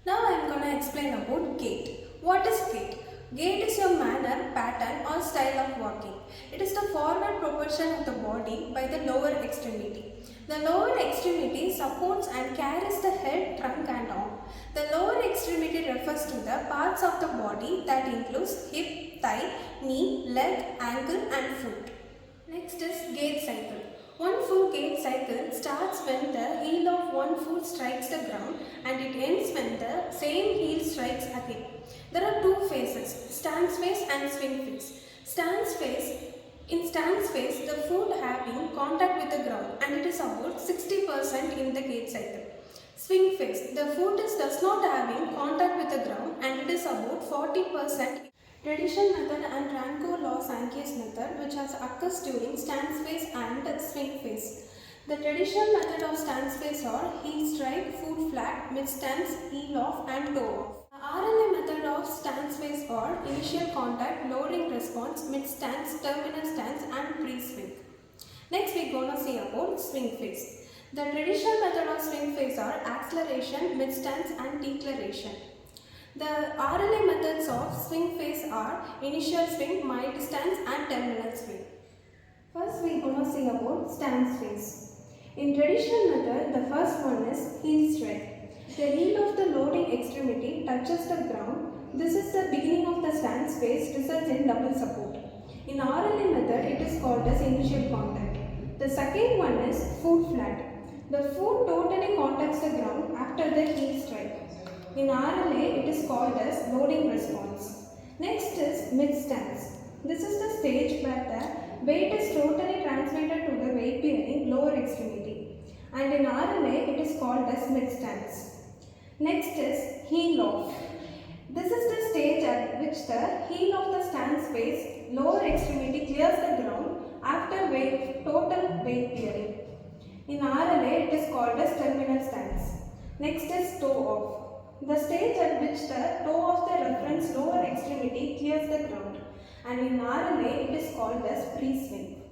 Now I am going to explain about gait. What is gait? Gait is your manner, pattern or style of walking. It is the forward propulsion of the body by the lower extremity. The lower extremity supports and carries the head, trunk and arm. The lower extremity refers to the parts of the body that includes hip, thigh, knee, leg, ankle and foot. Next is gait cycle. One full gait cycle starts when the heel of one foot strikes the ground and it ends when the same heel strikes again. There are two phases, stance phase and swing phase. In stance phase, the foot having contact with the ground and it is about 60% in the gait cycle. Swing phase, the foot does not having contact with the ground and it is about 40%. Traditional method and Ranko-Los-Angeles method which has occurs during stance phase and swing phase. The traditional method of stance phase are heel strike, foot flat, mid stance, heel off and toe off. The RLA method of stance phase are initial contact, lowering response, mid stance, terminal stance and pre-swing. Next we are going to see about swing phase. The traditional method of swing phase are acceleration, mid stance and deceleration. The RLA methods of swing phase are initial swing, mild stance and terminal swing. First we are going to see about stance phase. In traditional method, the first one is heel strike. The heel of the loading extremity touches the ground. This is the beginning of the stance phase, results in double support. In RLA method, it is called as initial contact. The second one is foot flat. The foot totally contacts the ground after the heel strike. In RLA, it is called as loading response. Next is mid stance. This is the stage where the weight is totally transmitted to the weight bearing lower extremity. And in RLA, it is called as mid stance. Next is heel off. This is the stage at which the heel of the stance phase, lower extremity clears the ground after total weight bearing. In RLA, it is called as terminal stance. Next is toe off. The stage at which the toe of the reference lower extremity clears the ground, and in RLA it is called as pre-swing.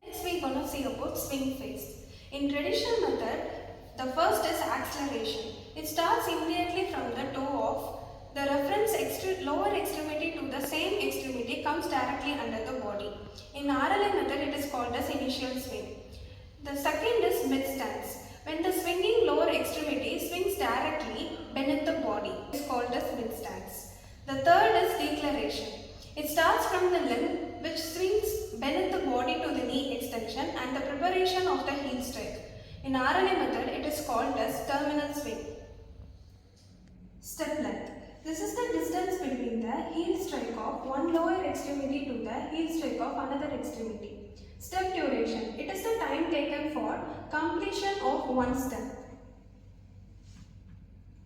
Next we are going to see about swing phase. In traditional method, the first is acceleration. It starts immediately from the toe off. The reference lower extremity to the same extremity comes directly under the body. In RLA method it is called as initial swing. The second is mid stance. When the swinging lower extremity swings directly beneath the body, it is called as mid stance. The third is deceleration. It starts from the limb which swings beneath the body to the knee extension and the preparation of the heel strike. In RLA method, it is called as terminal swing. Step length. This is the distance between the heel strike of one lower extremity to the heel strike of another extremity. Step duration. It is the time taken for completion of one step.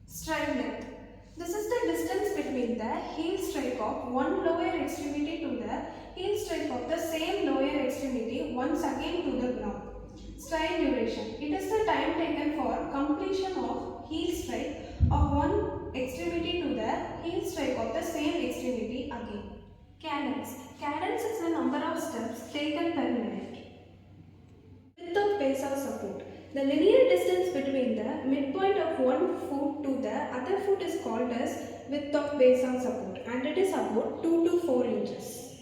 Stride length. This is the distance between the heel strike of one lower extremity to the heel strike of the same lower extremity once again to the ground. Stride duration. It is the time taken for completion of heel strike of one extremity to the heel strike of the same extremity again. Cadence. Cadence is the number of steps taken per minute. Width of basal support. The linear distance between the midpoint of one foot to the other foot is called as width of basal support and it is about 2 to 4 inches.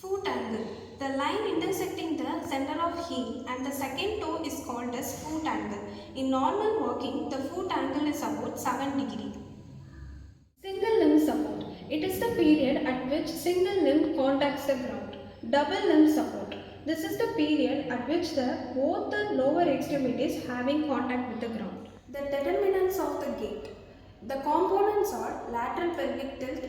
Foot angle. The line intersecting the center of heel and the second toe is called as foot angle. In normal walking, the foot angle is about 7 degrees. Single limb support. It is the period at which single limb contacts the ground. Double limb support. This is the period at which both the lower extremities having contact with the ground. The determinants of the gait. The components are lateral pelvic tilt,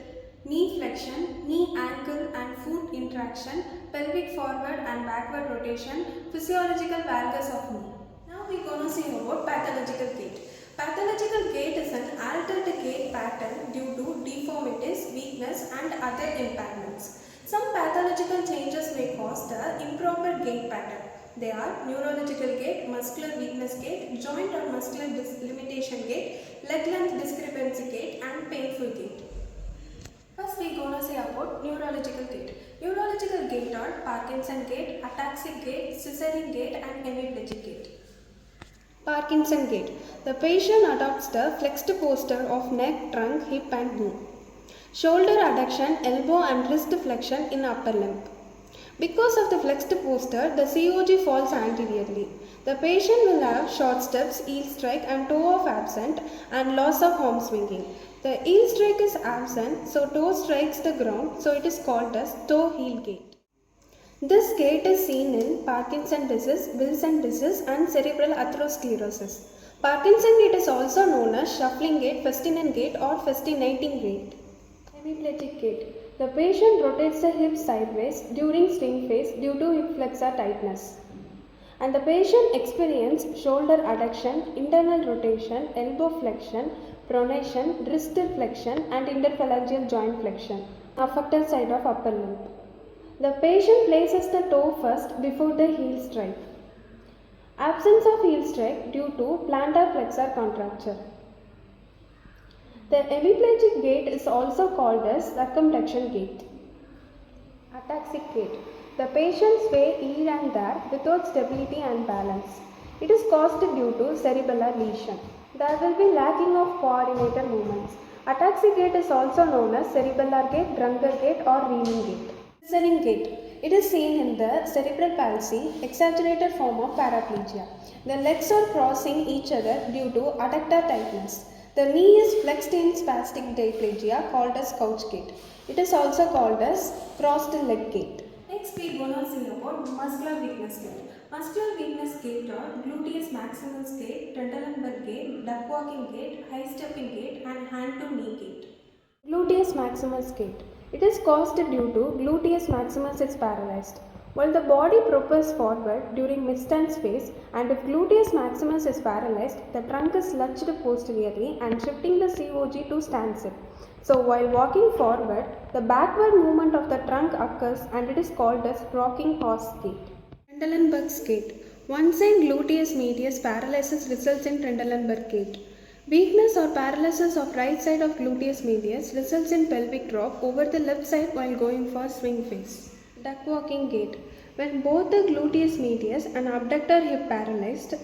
knee flexion, knee ankle and foot interaction, pelvic forward and backward rotation, physiological valgus of knee. Now we are going to see about pathological gait. Pathological gait is an altered gait pattern due to deformities, weakness and other impairments. Some pathological changes may cause the improper gait pattern. They are neurological gait, muscular weakness gait, joint or muscular limitation gait, leg length discrepancy gait and painful gait. First we are going to say about neurological gait. Neurological gait are Parkinson gait, ataxic gait, Siserian gait and hemiplegic gait. Parkinson gait. The patient adopts the flexed posture of neck, trunk, hip and knee. Shoulder adduction, elbow and wrist flexion in upper limb. Because of the flexed posture, the COG falls anteriorly. The patient will have short steps, heel strike and toe off absent and loss of arm swinging. The heel strike is absent, so toe strikes the ground, so it is called as toe heel gait. This gait is seen in Parkinson disease, Wilson disease and cerebral atherosclerosis. Parkinson gait is also known as shuffling gait, Festinian gait or festinating gait. Hemiplegic gait. The patient rotates the hips sideways during swing phase due to hip flexor tightness. And the patient experiences shoulder adduction, internal rotation, elbow flexion, pronation, wrist flexion and interphalangeal joint flexion, affected side of upper limb. The patient places the toe first before the heel strike. Absence of heel strike due to plantar flexor contracture. The hemiplegic gait is also called as circumflexion gait. Ataxic gait. The patient sway here and there without stability and balance. It is caused due to cerebellar lesion. There will be lacking of coordinated movements. Ataxic gait is also known as cerebellar gait, drunker gait or reeling gait. Scissoring gait. It is seen in the cerebral palsy, exaggerated form of paraplegia. The legs are crossing each other due to adductor tightness. The knee is flexed in spastic diplegia called as couch gait. It is also called as crossed leg gait. Next we are going to see about muscular weakness gait. Muscular weakness gait are gluteus maximus gait, Trendelenburg gait, duck walking gait, high stepping gait and hand to knee gait. Gluteus maximus gait. It is caused due to gluteus maximus is paralyzed. While the body propels forward during mid-stance phase, and if gluteus maximus is paralyzed, the trunk is lurched posteriorly and shifting the COG to standstill. So while walking forward, the backward movement of the trunk occurs and it is called as rocking horse gait. Trendelenburg's gait. One side gluteus medius paralysis results in Trendelenburg gait. Weakness or paralysis of right side of gluteus medius results in pelvic drop over the left side while going for swing phase. Duck walking gait. When both the gluteus medius and abductor hip paralyzed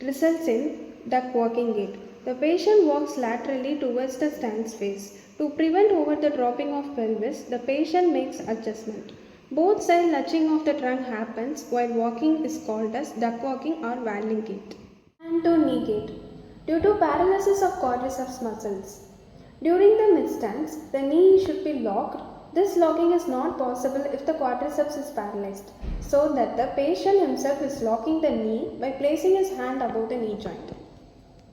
results in duck walking gait. The patient walks laterally towards the stance phase. To prevent over the dropping of pelvis, the patient makes adjustment. Both side lurching of the trunk happens while walking is called as duck walking or waddling gait. Hand to knee gait. Due to paralysis of quadriceps muscles. During the mid-stance, the knee should be locked. This locking is not possible if the quadriceps is paralyzed, so that the patient himself is locking the knee by placing his hand above the knee joint.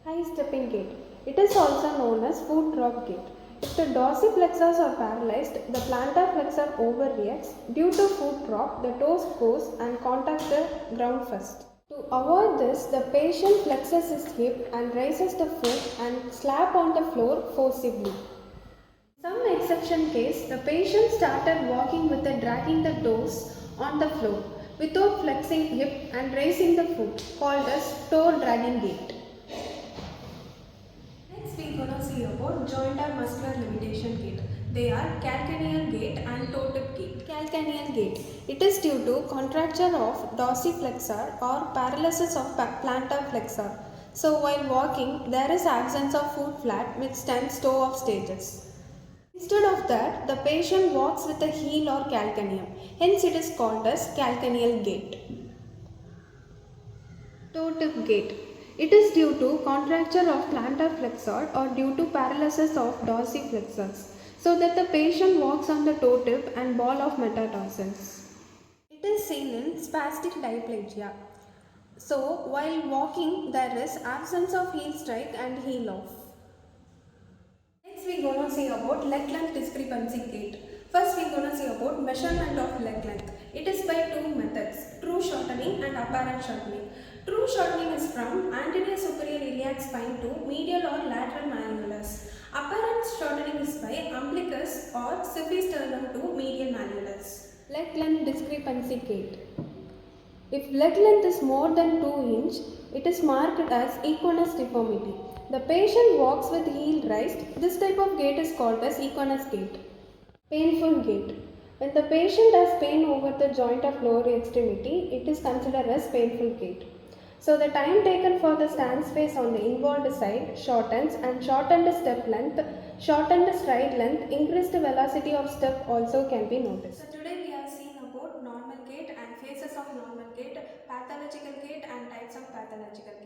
High stepping gait. It is also known as foot drop gait. If the dorsiflexors are paralyzed, the plantar flexor overreacts. Due to foot drop, the toes goes and contact the ground first. To avoid this, the patient flexes his hip and raises the foot and slap on the floor forcibly. Some exception case, the patient started walking with dragging the toes on the floor without flexing hip and raising the foot, called as toe dragging gait. Next we are going to see about joint or muscular limitation gait. They are calcaneal gait and toe tip gait. Calcaneal gait. It is due to contracture of dorsiflexor or paralysis of plantar flexor. So while walking, there is absence of foot flat which stands toe off stages. Instead of that, the patient walks with a heel or calcaneum. Hence it is called as calcaneal gait. Toe tip gait. It is due to contracture of plantar flexor or due to paralysis of dorsiflexors, so that the patient walks on the toe tip and ball of metatarsals. It is seen in spastic diplegia. So while walking, there is absence of heel strike and heel off. Next we are going to see about leg length discrepancy gait. First we are going to see about measurement of leg length. It is by two methods, true shortening and apparent shortening. True shortening is from anterior superior iliac spine to medial or lateral malleolus. Apparent shortening is by umbilicus or siphisternum to medial malleolus. Leg length discrepancy gait. If leg length is more than 2 inch, it is marked as equinus deformity. The patient walks with heel raised. This type of gait is called as equinus gait. Painful gait. When the patient has pain over the joint of lower extremity, it is considered as painful gait. So the time taken for the stance phase on the involved side shortens, and shortened step length, shortened stride length, increased velocity of step also can be So noticed. today we have seen about normal gait and phases of normal gait, pathological gait and types of pathological